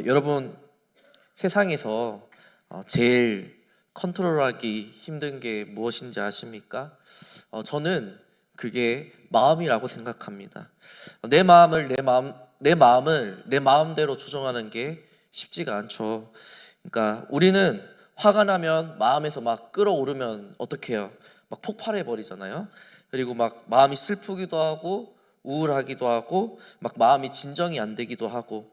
여러분, 세상에서 제일 컨트롤하기 힘든 게 무엇인지 아십니까? 저는 그게 마음이라고 생각합니다. 내 마음을 내 마음대로 조정하는 게 쉽지가 않죠. 그러니까 우리는 화가 나면 마음에서 막 끓어오르면 어떻게 해요? 막 폭발해 버리잖아요. 그리고 막 마음이 슬프기도 하고 우울하기도 하고 막 마음이 진정이 안 되기도 하고,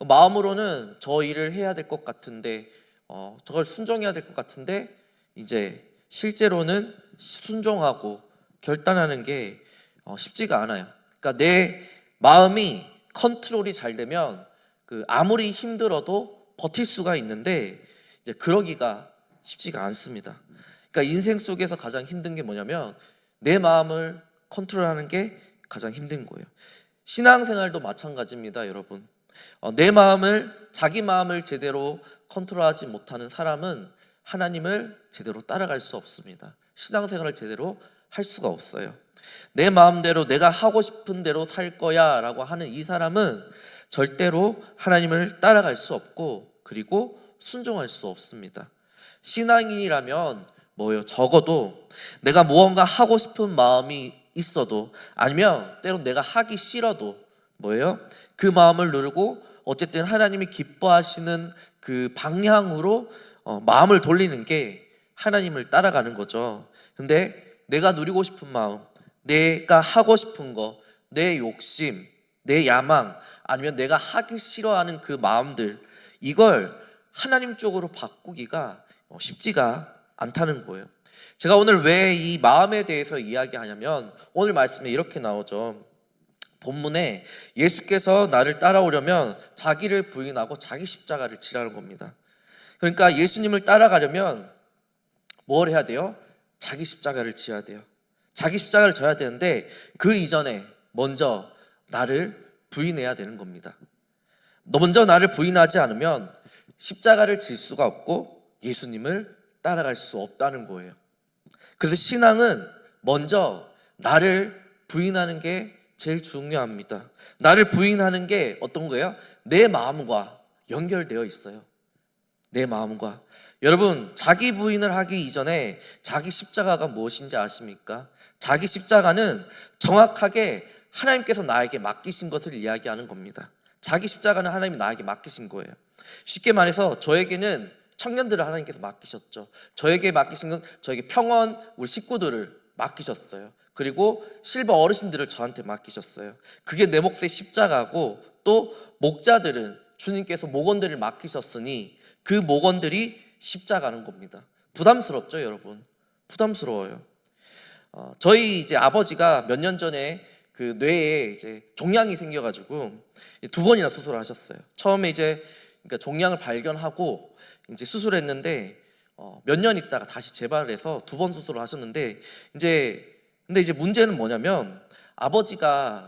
마음으로는 저 일을 해야 될 것 같은데 저걸 순종해야 될 것 같은데 이제 실제로는 순종하고 결단하는 게 쉽지가 않아요. 그러니까 내 마음이 컨트롤이 잘 되면 아무리 힘들어도 버틸 수가 있는데 이제 그러기가 쉽지가 않습니다. 그러니까 인생 속에서 가장 힘든 게 뭐냐면 내 마음을 컨트롤하는 게 가장 힘든 거예요. 신앙생활도 마찬가지입니다, 여러분. 자기 마음을 제대로 컨트롤하지 못하는 사람은 하나님을 제대로 따라갈 수 없습니다. 신앙생활을 제대로 할 수가 없어요. 내 마음대로 내가 하고 싶은 대로 살 거야 라고 하는 이 사람은 절대로 하나님을 따라갈 수 없고, 그리고 순종할 수 없습니다. 신앙인이라면 뭐예요? 적어도 내가 무언가 하고 싶은 마음이 있어도, 아니면 때론 내가 하기 싫어도 뭐예요? 그 마음을 누르고 어쨌든 하나님이 기뻐하시는 그 방향으로 마음을 돌리는 게 하나님을 따라가는 거죠. 근데 내가 누리고 싶은 마음, 내가 하고 싶은 거, 내 욕심, 내 야망, 아니면 내가 하기 싫어하는 그 마음들, 이걸 하나님 쪽으로 바꾸기가 쉽지가 않다는 거예요. 제가 오늘 왜 이 마음에 대해서 이야기하냐면, 오늘 말씀에 이렇게 나오죠. 본문에 예수께서 나를 따라오려면 자기를 부인하고 자기 십자가를 지라는 겁니다. 그러니까 예수님을 따라가려면 뭘 해야 돼요? 자기 십자가를 지어야 돼요. 자기 십자가를 져야 되는데 그 이전에 먼저 나를 부인해야 되는 겁니다. 먼저 나를 부인하지 않으면 십자가를 질 수가 없고 예수님을 따라갈 수 없다는 거예요. 그래서 신앙은 먼저 나를 부인하는 게 제일 중요합니다. 나를 부인하는 게 어떤 거예요? 내 마음과 연결되어 있어요. 내 마음과. 여러분, 자기 부인을 하기 이전에 자기 십자가가 무엇인지 아십니까? 자기 십자가는 정확하게 하나님께서 나에게 맡기신 것을 이야기하는 겁니다. 자기 십자가는 하나님이 나에게 맡기신 거예요. 쉽게 말해서 저에게는 청년들을 하나님께서 맡기셨죠. 저에게 맡기신 건 저에게 평원 우리 식구들을 맡기셨어요. 그리고 실버 어르신들을 저한테 맡기셨어요. 그게 내 몫의 십자가고, 또 목자들은 주님께서 목원들을 맡기셨으니 그 목원들이 십자가는 겁니다. 부담스럽죠, 여러분? 부담스러워요. 저희 이제 아버지가 몇 년 전에 그 뇌에 이제 종양이 생겨가지고 2번이나 수술을 하셨어요. 처음에 이제 그러니까 종양을 발견하고 이제 수술했는데 몇 년 있다가 다시 재발을 해서 2번 수술을 하셨는데, 근데 이제 문제는 뭐냐면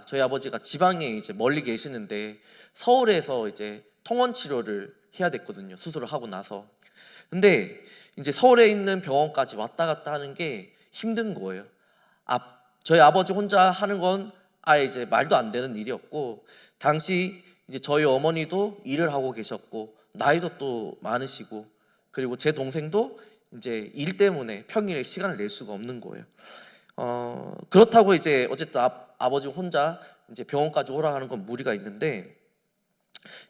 저희 아버지가 지방에 이제 멀리 계시는데 서울에서 이제 통원 치료를 해야 됐거든요. 수술을 하고 나서. 근데 이제 서울에 있는 병원까지 왔다 갔다 하는 게 힘든 거예요. 저희 아버지 혼자 하는 건 아예 이제 말도 안 되는 일이었고, 당시 이제 저희 어머니도 일을 하고 계셨고 나이도 또 많으시고, 그리고 제 동생도 이제 일 때문에 평일에 시간을 낼 수가 없는 거예요. 그렇다고 이제 어쨌든 아버지 혼자 이제 병원까지 오라 하는 건 무리가 있는데,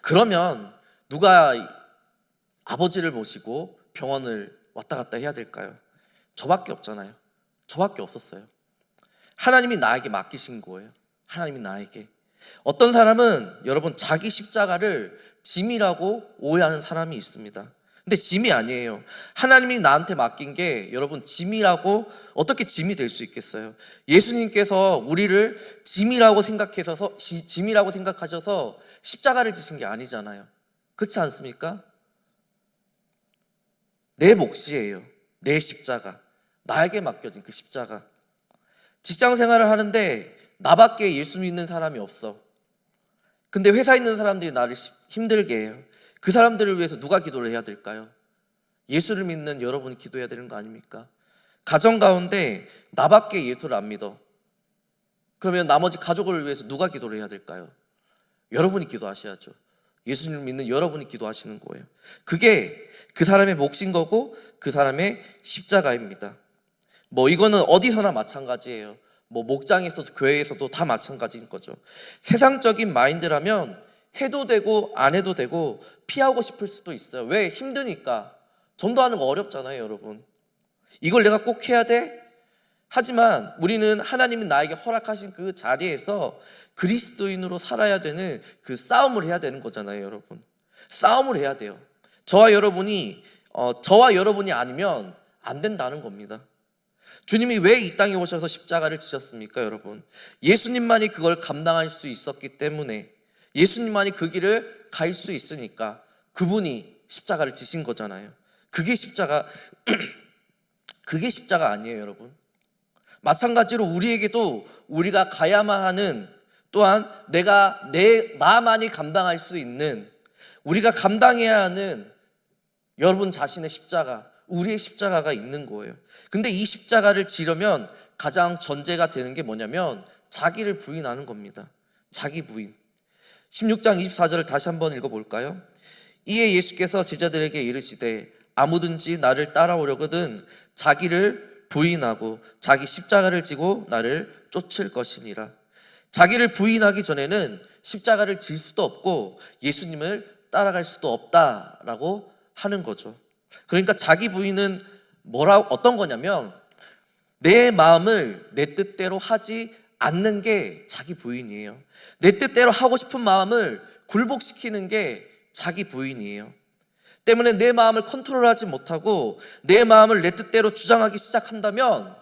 그러면 누가 아버지를 모시고 병원을 왔다 갔다 해야 될까요? 저밖에 없잖아요. 저밖에 없었어요. 하나님이 나에게 맡기신 거예요. 하나님이 나에게. 어떤 사람은 여러분 자기 십자가를 짐이라고 오해하는 사람이 있습니다. 근데 짐이 아니에요. 하나님이 나한테 맡긴 게 여러분 짐이라고 어떻게 짐이 될 수 있겠어요? 예수님께서 우리를 짐이라고 생각하셔서 십자가를 지신 게 아니잖아요. 그렇지 않습니까? 내 몫이에요. 내 십자가. 나에게 맡겨진 그 십자가. 직장 생활을 하는데 나밖에 예수 믿는 사람이 없어. 근데 회사에 있는 사람들이 나를 힘들게 해요. 그 사람들을 위해서 누가 기도를 해야 될까요? 예수를 믿는 여러분이 기도해야 되는 거 아닙니까? 가정 가운데 나밖에 예수를 안 믿어. 그러면 나머지 가족을 위해서 누가 기도를 해야 될까요? 여러분이 기도하셔야죠. 예수님을 믿는 여러분이 기도하시는 거예요. 그게 그 사람의 몫인 거고 그 사람의 십자가입니다. 이거는 어디서나 마찬가지예요. 목장에서도 교회에서도 다 마찬가지인 거죠. 세상적인 마인드라면 해도 되고 안 해도 되고 피하고 싶을 수도 있어요. 왜? 힘드니까. 전도하는 거 어렵잖아요, 여러분. 이걸 내가 꼭 해야 돼? 하지만 우리는 하나님이 나에게 허락하신 그 자리에서 그리스도인으로 살아야 되는 그 싸움을 해야 되는 거잖아요, 여러분. 싸움을 해야 돼요. 저와 여러분이 아니면 안 된다는 겁니다. 주님이 왜 이 땅에 오셔서 십자가를 지셨습니까, 여러분? 예수님만이 그걸 감당할 수 있었기 때문에, 예수님만이 그 길을 갈 수 있으니까 그분이 십자가를 지신 거잖아요. 그게 십자가 아니에요, 여러분. 마찬가지로 우리에게도 우리가 가야만 하는, 또한 나만이 감당할 수 있는, 우리가 감당해야 하는 여러분 자신의 십자가, 우리의 십자가가 있는 거예요. 근데 이 십자가를 지려면 가장 전제가 되는 게 뭐냐면 자기를 부인하는 겁니다. 자기 부인. 16장 24절을 다시 한번 읽어볼까요? 이에 예수께서 제자들에게 이르시되 아무든지 나를 따라오려거든 자기를 부인하고 자기 십자가를 지고 나를 쫓을 것이니라. 자기를 부인하기 전에는 십자가를 질 수도 없고 예수님을 따라갈 수도 없다라고 하는 거죠. 그러니까 자기 부인은 어떤 거냐면 내 마음을 내 뜻대로 하지 않는 게 자기 부인이에요. 내 뜻대로 하고 싶은 마음을 굴복시키는 게 자기 부인이에요. 때문에 내 마음을 컨트롤하지 못하고 내 마음을 내 뜻대로 주장하기 시작한다면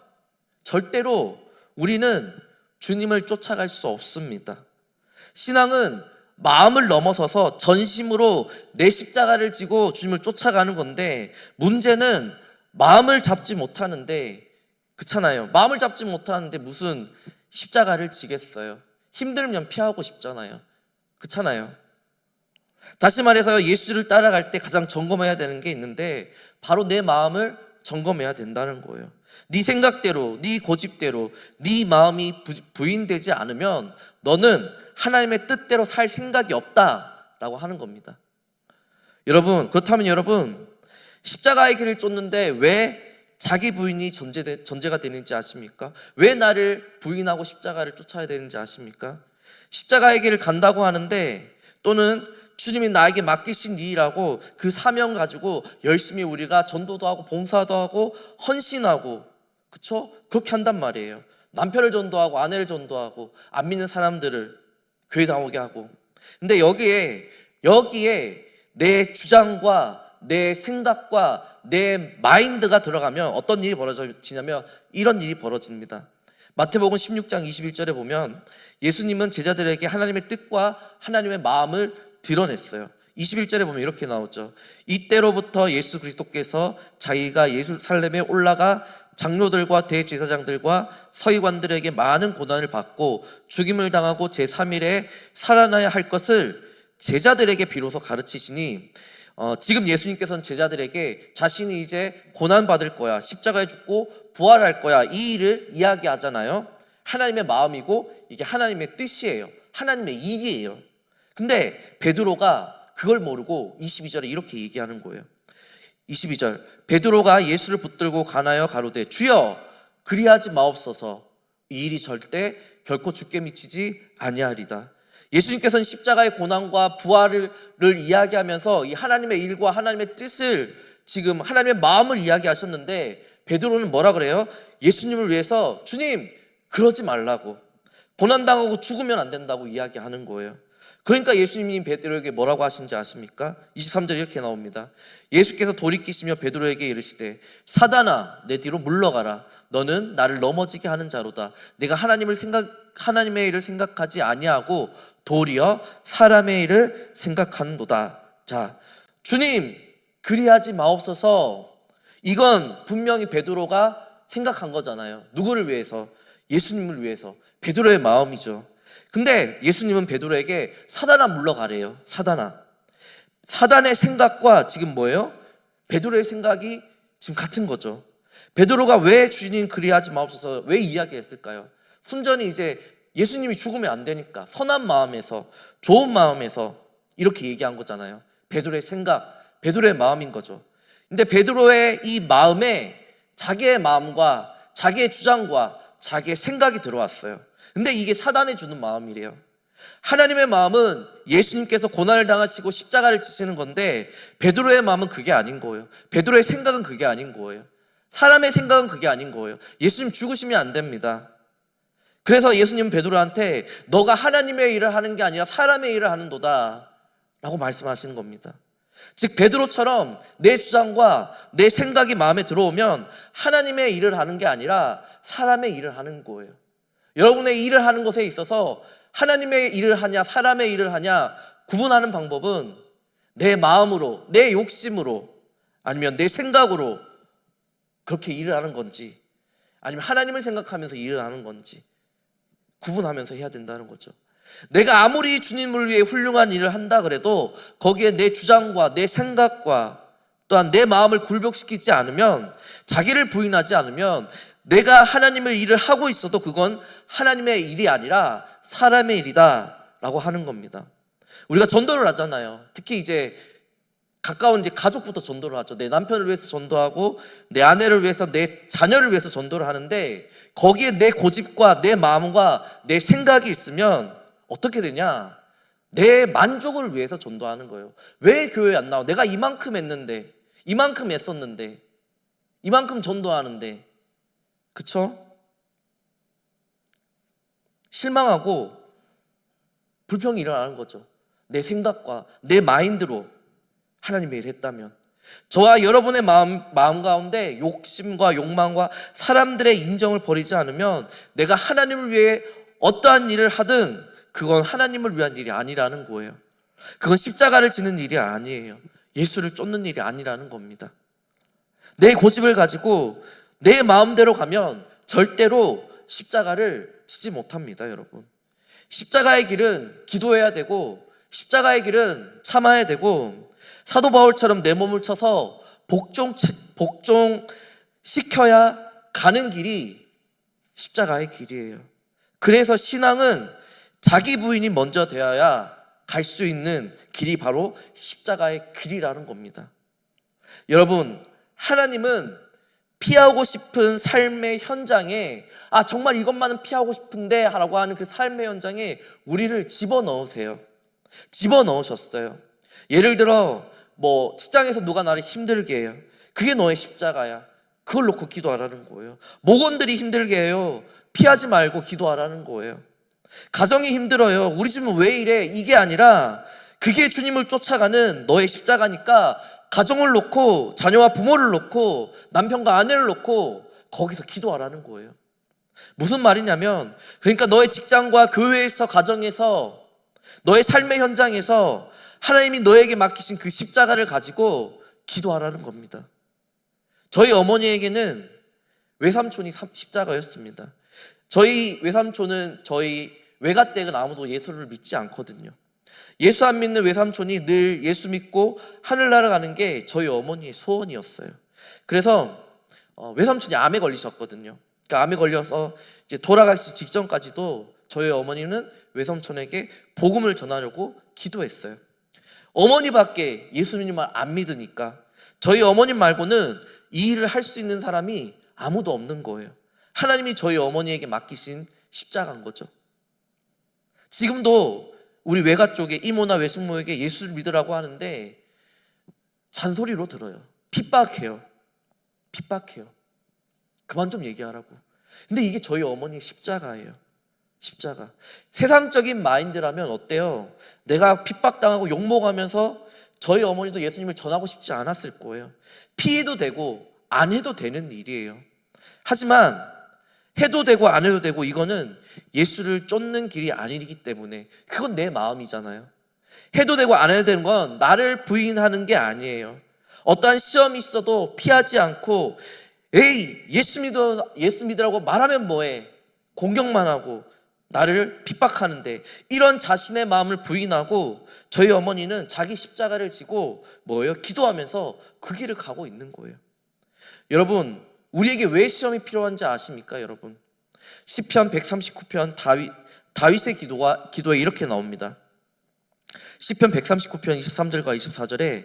절대로 우리는 주님을 쫓아갈 수 없습니다. 신앙은 마음을 넘어서서 전심으로 내 십자가를 지고 주님을 쫓아가는 건데, 문제는 마음을 잡지 못하는데, 그렇잖아요. 마음을 잡지 못하는데 무슨 십자가를 지겠어요? 힘들면 피하고 싶잖아요. 그렇잖아요. 다시 말해서 예수를 따라갈 때 가장 점검해야 되는 게 있는데 바로 내 마음을 점검해야 된다는 거예요. 네 생각대로, 네 고집대로 네 마음이 부인되지 않으면 너는 하나님의 뜻대로 살 생각이 없다라고 하는 겁니다. 여러분, 그렇다면 여러분, 십자가의 길을 쫓는데 왜 자기 부인이 전제가 되는지 아십니까? 왜 나를 부인하고 십자가를 쫓아야 되는지 아십니까? 십자가의 길을 간다고 하는데, 또는 주님이 나에게 맡기신 일이라고 그 사명 가지고 열심히 우리가 전도도 하고 봉사도 하고 헌신하고, 그쵸? 그렇게 한단 말이에요. 남편을 전도하고 아내를 전도하고 안 믿는 사람들을 교회 나오게 하고. 근데 여기에 내 주장과 내 생각과 내 마인드가 들어가면 어떤 일이 벌어지냐면 이런 일이 벌어집니다. 마태복음 16장 21절에 보면 예수님은 제자들에게 하나님의 뜻과 하나님의 마음을 드러냈어요. 21절에 보면 이렇게 나오죠. 이때로부터 예수 그리스도께서 자기가 예루살렘에 올라가 장로들과 대제사장들과 서기관들에게 많은 고난을 받고 죽임을 당하고 제3일에 살아나야 할 것을 제자들에게 비로소 가르치시니, 지금 예수님께서는 제자들에게 자신이 이제 고난받을 거야, 십자가에 죽고 부활할 거야, 이 일을 이야기하잖아요. 하나님의 마음이고 이게 하나님의 뜻이에요. 하나님의 일이에요. 근데 베드로가 그걸 모르고 22절에 이렇게 얘기하는 거예요. 22절, 베드로가 예수를 붙들고 간하여 가로되 주여 그리하지 마옵소서, 이 일이 절대 결코 주께 미치지 아니하리다. 예수님께서는 십자가의 고난과 부활을 이야기하면서 이 하나님의 일과 하나님의 뜻을, 지금 하나님의 마음을 이야기하셨는데 베드로는 뭐라 그래요? 예수님을 위해서 주님 그러지 말라고, 고난당하고 죽으면 안 된다고 이야기하는 거예요. 그러니까 예수님이 베드로에게 뭐라고 하신지 아십니까? 23절에 이렇게 나옵니다. 예수께서 돌이키시며 베드로에게 이르시되 사단아 내 뒤로 물러가라, 너는 나를 넘어지게 하는 자로다. 내가 하나님의 일을 생각하지 아니하고 도리어 사람의 일을 생각하는도다. 자, 주님 그리하지 마옵소서, 이건 분명히 베드로가 생각한 거잖아요. 누구를 위해서? 예수님을 위해서. 베드로의 마음이죠. 근데 예수님은 베드로에게 사단아 물러가래요. 사단의 생각과 지금 뭐예요? 베드로의 생각이 지금 같은 거죠. 베드로가 왜 주님 그리하지 마옵소서 왜 이야기했을까요? 순전히 이제 예수님이 죽으면 안 되니까 선한 마음에서, 좋은 마음에서 이렇게 얘기한 거잖아요. 베드로의 생각, 베드로의 마음인 거죠. 근데 베드로의 이 마음에 자기의 마음과 자기의 주장과 자기의 생각이 들어왔어요. 근데 이게 사단이 주는 마음이래요. 하나님의 마음은 예수님께서 고난을 당하시고 십자가를 지시는 건데 베드로의 마음은 그게 아닌 거예요. 베드로의 생각은 그게 아닌 거예요. 사람의 생각은 그게 아닌 거예요. 예수님 죽으시면 안 됩니다. 그래서 예수님은 베드로한테 너가 하나님의 일을 하는 게 아니라 사람의 일을 하는도다 라고 말씀하시는 겁니다. 즉 베드로처럼 내 주장과 내 생각이 마음에 들어오면 하나님의 일을 하는 게 아니라 사람의 일을 하는 거예요. 여러분의 일을 하는 것에 있어서 하나님의 일을 하냐 사람의 일을 하냐 구분하는 방법은 내 마음으로, 내 욕심으로, 아니면 내 생각으로 그렇게 일을 하는 건지, 아니면 하나님을 생각하면서 일을 하는 건지 구분하면서 해야 된다는 거죠. 내가 아무리 주님을 위해 훌륭한 일을 한다 그래도 거기에 내 주장과 내 생각과 또한 내 마음을 굴복시키지 않으면, 자기를 부인하지 않으면 내가 하나님의 일을 하고 있어도 그건 하나님의 일이 아니라 사람의 일이다 라고 하는 겁니다. 우리가 전도를 하잖아요. 특히 이제 가까운 이제 가족부터 전도를 하죠. 내 남편을 위해서 전도하고 내 아내를 위해서, 내 자녀를 위해서 전도를 하는데 거기에 내 고집과 내 마음과 내 생각이 있으면 어떻게 되냐? 내 만족을 위해서 전도하는 거예요. 왜 교회에 안 나와? 내가 이만큼 했는데, 이만큼 했었는데, 이만큼 전도하는데, 그쵸? 실망하고 불평이 일어나는 거죠. 내 생각과 내 마인드로 하나님의 일을 했다면. 저와 여러분의 마음 가운데 욕심과 욕망과 사람들의 인정을 버리지 않으면 내가 하나님을 위해 어떠한 일을 하든 그건 하나님을 위한 일이 아니라는 거예요. 그건 십자가를 지는 일이 아니에요. 예수를 쫓는 일이 아니라는 겁니다. 내 고집을 가지고 내 마음대로 가면 절대로 십자가를 지지 못합니다, 여러분. 십자가의 길은 기도해야 되고, 십자가의 길은 참아야 되고, 사도 바울처럼 내 몸을 쳐서 복종시켜야 가는 길이 십자가의 길이에요. 그래서 신앙은 자기 부인이 먼저 되어야 갈 수 있는 길이 바로 십자가의 길이라는 겁니다. 여러분, 하나님은 피하고 싶은 삶의 현장에, 정말 이것만은 피하고 싶은데 라고 하는 그 삶의 현장에 우리를 집어넣으세요. 집어넣으셨어요. 예를 들어 직장에서 누가 나를 힘들게 해요. 그게 너의 십자가야. 그걸 놓고 기도하라는 거예요. 목원들이 힘들게 해요. 피하지 말고 기도하라는 거예요. 가정이 힘들어요. 우리 집은 왜 이래? 이게 아니라 그게 주님을 쫓아가는 너의 십자가니까 가정을 놓고, 자녀와 부모를 놓고, 남편과 아내를 놓고 거기서 기도하라는 거예요. 무슨 말이냐면, 그러니까 너의 직장과 교회에서, 가정에서, 너의 삶의 현장에서 하나님이 너에게 맡기신 그 십자가를 가지고 기도하라는 겁니다. 저희 어머니에게는 외삼촌이 십자가였습니다. 저희 외삼촌은 저희 외가댁은 아무도 예수를 믿지 않거든요. 예수 안 믿는 외삼촌이 늘 예수 믿고 하늘나라 가는 게 저희 어머니의 소원이었어요. 그래서 외삼촌이 암에 걸리셨거든요. 그러니까 암에 걸려서 이제 돌아가시 직전까지도 저희 어머니는 외삼촌에게 복음을 전하려고 기도했어요. 어머니밖에 예수님을 안 믿으니까 저희 어머님 말고는 이 일을 할 수 있는 사람이 아무도 없는 거예요. 하나님이 저희 어머니에게 맡기신 십자가인 거죠. 지금도 우리 외가 쪽에 이모나 외숙모에게 예수를 믿으라고 하는데 잔소리로 들어요. 핍박해요. 그만 좀 얘기하라고. 근데 이게 저희 어머니의 십자가예요. 십자가. 세상적인 마인드라면 어때요? 내가 핍박당하고 욕먹으면서 저희 어머니도 예수님을 전하고 싶지 않았을 거예요. 피해도 되고 안 해도 되는 일이에요. 하지만 해도 되고 안 해도 되고 이거는 예수를 쫓는 길이 아니기 때문에 그건 내 마음이잖아요. 해도 되고 안 해도 되는 건 나를 부인하는 게 아니에요. 어떠한 시험이 있어도 피하지 않고 예수 믿으라고 말하면 뭐해? 공격만 하고 나를 핍박하는데, 이런 자신의 마음을 부인하고 저희 어머니는 자기 십자가를 지고 기도하면서 그 길을 가고 있는 거예요. 여러분, 우리에게 왜 시험이 필요한지 아십니까, 여러분? 시편 139편 다윗의 기도에 이렇게 나옵니다. 시편 139편 23절과 24절에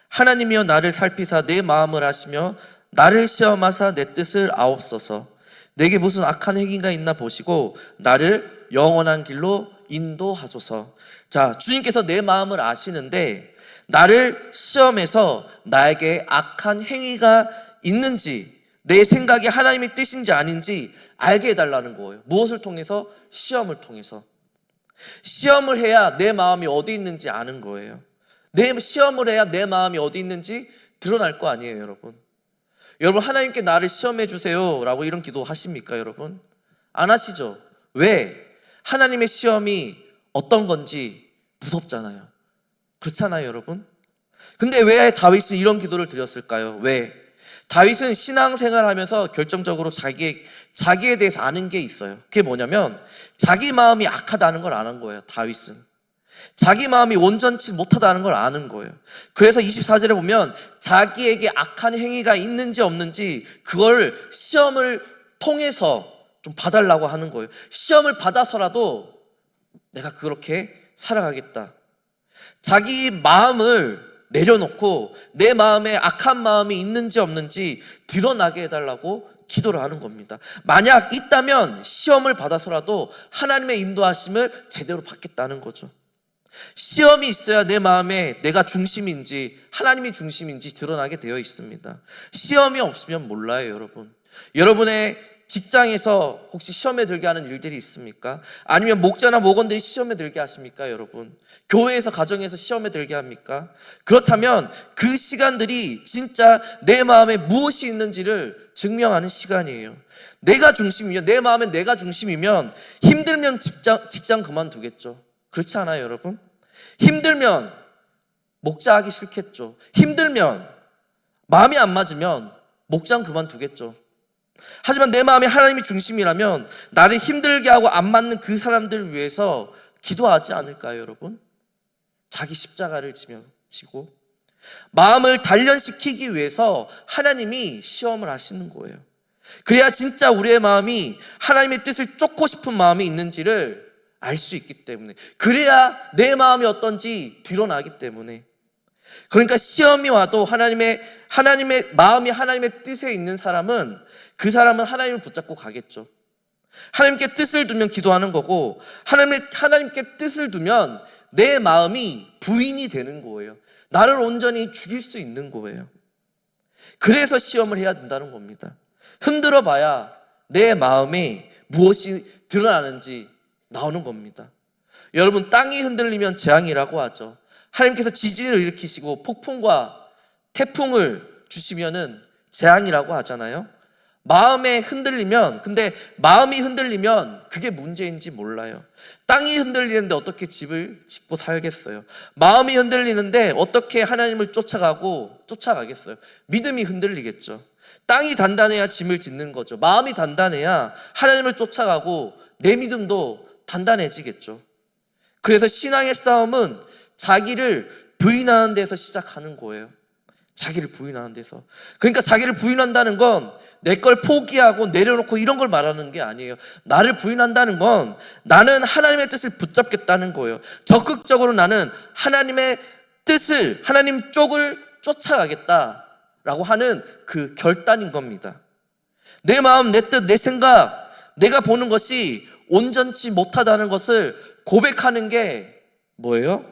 하나님이여 나를 살피사 내 마음을 아시며 나를 시험하사 내 뜻을 아옵소서. 내게 무슨 악한 행위가 있나 보시고 나를 영원한 길로 인도하소서. 자, 주님께서 내 마음을 아시는데 나를 시험해서 나에게 악한 행위가 있는지, 내 생각이 하나님의 뜻인지 아닌지 알게 해달라는 거예요. 무엇을 통해서? 시험을 통해서. 시험을 해야 내 마음이 어디 있는지 아는 거예요. 시험을 해야 내 마음이 어디 있는지 드러날 거 아니에요, 여러분. 여러분, 하나님께 나를 시험해 주세요 라고 이런 기도 하십니까, 여러분? 안 하시죠? 왜? 하나님의 시험이 어떤 건지 무섭잖아요. 그렇잖아요, 여러분? 근데 왜 다윗은 이런 기도를 드렸을까요? 왜? 다윗은 신앙생활을 하면서 결정적으로 자기에 대해서 아는 게 있어요. 그게 뭐냐면 자기 마음이 악하다는 걸 아는 거예요. 다윗은 자기 마음이 온전치 못하다는 걸 아는 거예요. 그래서 24절에 보면 자기에게 악한 행위가 있는지 없는지 그걸 시험을 통해서 좀 봐달라고 하는 거예요. 시험을 받아서라도 내가 그렇게 살아가겠다. 자기 마음을 내려놓고 내 마음에 악한 마음이 있는지 없는지 드러나게 해달라고 기도를 하는 겁니다. 만약 있다면 시험을 받아서라도 하나님의 인도하심을 제대로 받겠다는 거죠. 시험이 있어야 내 마음에 내가 중심인지 하나님이 중심인지 드러나게 되어 있습니다. 시험이 없으면 몰라요, 여러분. 여러분의 직장에서 혹시 시험에 들게 하는 일들이 있습니까? 아니면 목자나 목원들이 시험에 들게 하십니까, 여러분? 교회에서, 가정에서 시험에 들게 합니까? 그렇다면 그 시간들이 진짜 내 마음에 무엇이 있는지를 증명하는 시간이에요. 내가 중심이면, 내 마음에 내가 중심이면 힘들면 직장 그만두겠죠. 그렇지 않아요, 여러분? 힘들면 목자하기 싫겠죠. 힘들면 마음이 안 맞으면 목장 그만두겠죠. 하지만 내 마음이 하나님이 중심이라면 나를 힘들게 하고 안 맞는 그 사람들을 위해서 기도하지 않을까요, 여러분? 자기 십자가를 지고 마음을 단련시키기 위해서 하나님이 시험을 하시는 거예요. 그래야 진짜 우리의 마음이 하나님의 뜻을 쫓고 싶은 마음이 있는지를 알 수 있기 때문에, 그래야 내 마음이 어떤지 드러나기 때문에. 그러니까 시험이 와도 하나님의 마음이 하나님의 뜻에 있는 사람은, 그 사람은 하나님을 붙잡고 가겠죠. 하나님께 뜻을 두면 기도하는 거고, 하나님께 뜻을 두면 내 마음이 부인이 되는 거예요. 나를 온전히 죽일 수 있는 거예요. 그래서 시험을 해야 된다는 겁니다. 흔들어 봐야 내 마음에 무엇이 드러나는지 나오는 겁니다. 여러분, 땅이 흔들리면 재앙이라고 하죠. 하나님께서 지진을 일으키시고 폭풍과 태풍을 주시면은 재앙이라고 하잖아요. 마음에 흔들리면, 근데 마음이 흔들리면 그게 문제인지 몰라요. 땅이 흔들리는데 어떻게 집을 짓고 살겠어요? 마음이 흔들리는데 어떻게 하나님을 쫓아가겠어요? 믿음이 흔들리겠죠. 땅이 단단해야 짐을 짓는 거죠. 마음이 단단해야 하나님을 쫓아가고 내 믿음도 단단해지겠죠. 그래서 신앙의 싸움은 자기를 부인하는 데서 시작하는 거예요. 자기를 부인하는 데서. 그러니까 자기를 부인한다는 건 내 걸 포기하고 내려놓고 이런 걸 말하는 게 아니에요. 나를 부인한다는 건 나는 하나님의 뜻을 붙잡겠다는 거예요. 적극적으로 나는 하나님의 뜻을, 하나님 쪽을 쫓아가겠다라고 하는 그 결단인 겁니다. 내 마음, 내 뜻, 내 생각, 내가 보는 것이 온전치 못하다는 것을 고백하는 게 뭐예요?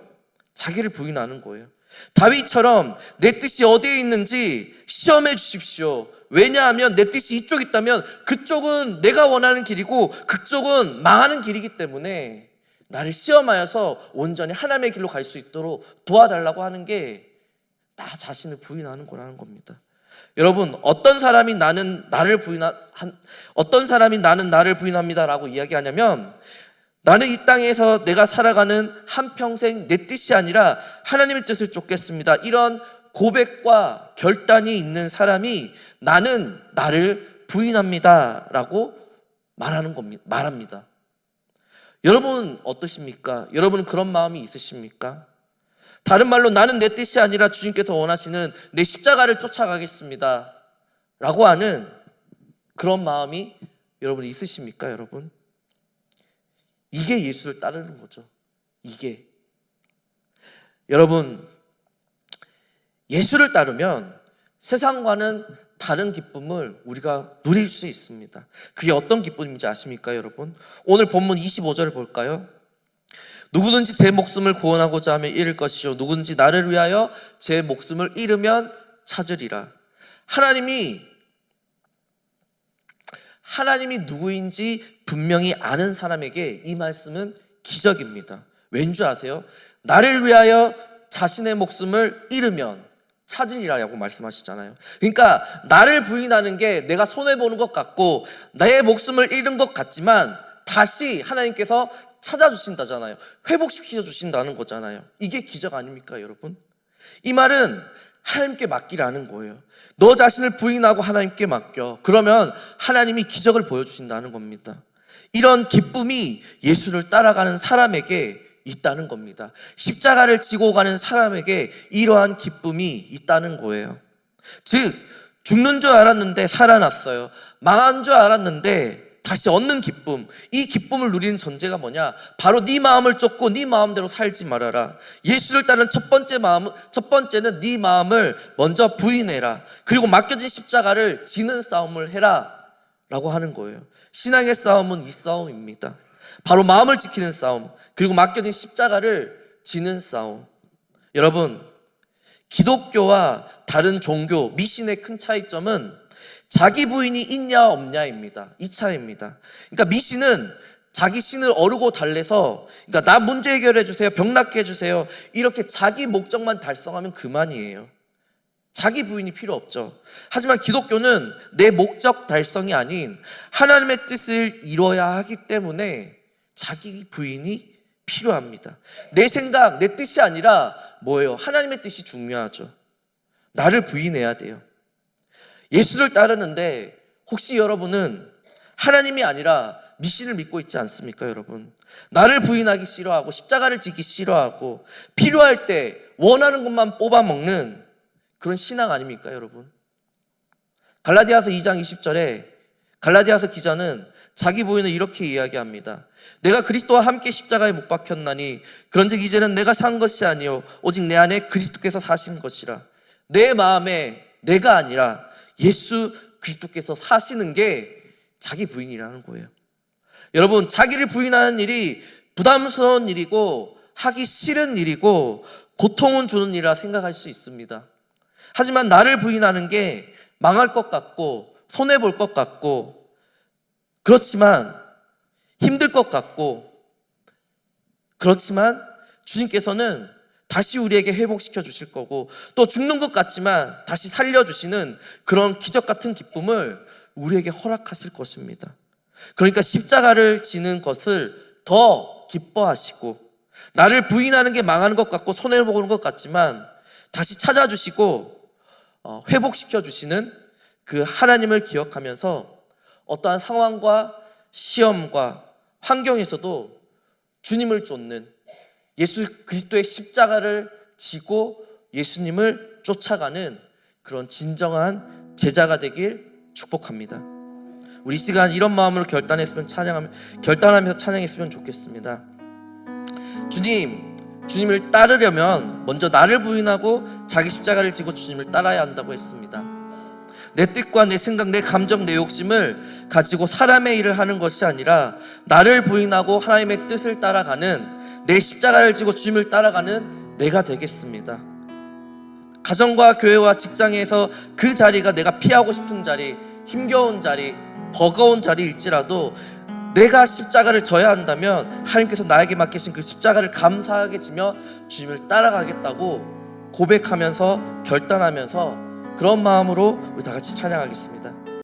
자기를 부인하는 거예요. 다윗처럼 내 뜻이 어디에 있는지 시험해 주십시오. 왜냐하면 내 뜻이 이쪽 있다면 그쪽은 내가 원하는 길이고 그쪽은 망하는 길이기 때문에 나를 시험하여서 온전히 하나님의 길로 갈 수 있도록 도와달라고 하는 게 나 자신을 부인하는 거라는 겁니다. 여러분, 어떤 사람이 나는 나를 부인합니다라고 이야기하냐면, 나는 이 땅에서 내가 살아가는 한평생 내 뜻이 아니라 하나님의 뜻을 쫓겠습니다, 이런 고백과 결단이 있는 사람이 나는 나를 부인합니다 라고 말합니다. 여러분 어떠십니까? 여러분은 그런 마음이 있으십니까? 다른 말로 나는 내 뜻이 아니라 주님께서 원하시는 내 십자가를 쫓아가겠습니다 라고 하는 그런 마음이 여러분 있으십니까, 여러분? 이게 예수를 따르는 거죠. 이게 여러분, 예수를 따르면 세상과는 다른 기쁨을 우리가 누릴 수 있습니다. 그게 어떤 기쁨인지 아십니까, 여러분? 오늘 본문 25절을 볼까요? 누구든지 제 목숨을 구원하고자 하면 잃을 것이요 누구든지 나를 위하여 제 목숨을 잃으면 찾으리라. 하나님이 누구인지 분명히 아는 사람에게 이 말씀은 기적입니다. 왠지 아세요? 나를 위하여 자신의 목숨을 잃으면 찾으리라고 말씀하시잖아요. 그러니까 나를 부인하는 게 내가 손해보는 것 같고 내 목숨을 잃은 것 같지만 다시 하나님께서 찾아주신다잖아요. 회복시켜 주신다는 거잖아요. 이게 기적 아닙니까, 여러분? 이 말은 하나님께 맡기라는 거예요. 너 자신을 부인하고 하나님께 맡겨. 그러면 하나님이 기적을 보여주신다는 겁니다. 이런 기쁨이 예수를 따라가는 사람에게 있다는 겁니다. 십자가를 지고 가는 사람에게 이러한 기쁨이 있다는 거예요. 즉, 죽는 줄 알았는데 살아났어요. 망한 줄 알았는데 다시 얻는 기쁨. 이 기쁨을 누리는 전제가 뭐냐? 바로 네 마음을 쫓고 네 마음대로 살지 말아라. 예수를 따르는 첫 번째는 네 마음을 먼저 부인해라. 그리고 맡겨진 십자가를 지는 싸움을 해라 라고 하는 거예요. 신앙의 싸움은 이 싸움입니다. 바로 마음을 지키는 싸움, 그리고 맡겨진 십자가를 지는 싸움. 여러분, 기독교와 다른 종교, 미신의 큰 차이점은 자기 부인이 있냐 없냐입니다. 이 차이입니다. 그러니까 미신은 자기 신을 어르고 달래서, 그러니까 나 문제 해결해 주세요, 병 낫게 해주세요, 이렇게 자기 목적만 달성하면 그만이에요. 자기 부인이 필요 없죠. 하지만 기독교는 내 목적 달성이 아닌 하나님의 뜻을 이뤄야 하기 때문에 자기 부인이 필요합니다. 내 생각, 내 뜻이 아니라 뭐예요? 하나님의 뜻이 중요하죠. 나를 부인해야 돼요. 예수를 따르는데 혹시 여러분은 하나님이 아니라 미신을 믿고 있지 않습니까, 여러분? 나를 부인하기 싫어하고 십자가를 지기 싫어하고 필요할 때 원하는 것만 뽑아먹는 그런 신앙 아닙니까, 여러분? 갈라디아서 2장 20절에 갈라디아서 기자는 자기 부인을 이렇게 이야기합니다. 내가 그리스도와 함께 십자가에 못 박혔나니 그런즉 이제는 내가 산 것이 아니요 오직 내 안에 그리스도께서 사신 것이라. 내 마음에 내가 아니라 예수 그리스도께서 사시는 게 자기 부인이라는 거예요. 여러분, 자기를 부인하는 일이 부담스러운 일이고 하기 싫은 일이고 고통은 주는 일이라 생각할 수 있습니다. 하지만 나를 부인하는 게 망할 것 같고 손해볼 것 같고 그렇지만 힘들 것 같고 그렇지만 주님께서는 다시 우리에게 회복시켜 주실 거고 또 죽는 것 같지만 다시 살려주시는 그런 기적 같은 기쁨을 우리에게 허락하실 것입니다. 그러니까 십자가를 지는 것을 더 기뻐하시고 나를 부인하는 게 망하는 것 같고 손해보는 것 같지만 다시 찾아주시고 회복시켜 주시는 그 하나님을 기억하면서 어떠한 상황과 시험과 환경에서도 주님을 쫓는 예수 그리스도의 십자가를 지고 예수님을 쫓아가는 그런 진정한 제자가 되길 축복합니다. 우리 시간 이런 마음으로 결단하면서 찬양했으면 좋겠습니다. 주님을 따르려면 먼저 나를 부인하고 자기 십자가를 지고 주님을 따라야 한다고 했습니다. 내 뜻과 내 생각, 내 감정, 내 욕심을 가지고 사람의 일을 하는 것이 아니라 나를 부인하고 하나님의 뜻을 따라가는, 내 십자가를 지고 주님을 따라가는 내가 되겠습니다. 가정과 교회와 직장에서 그 자리가 내가 피하고 싶은 자리, 힘겨운 자리, 버거운 자리일지라도 내가 십자가를 져야 한다면 하나님께서 나에게 맡기신 그 십자가를 감사하게 지며 주님을 따라가겠다고 고백하면서 결단하면서 그런 마음으로 우리 다 같이 찬양하겠습니다.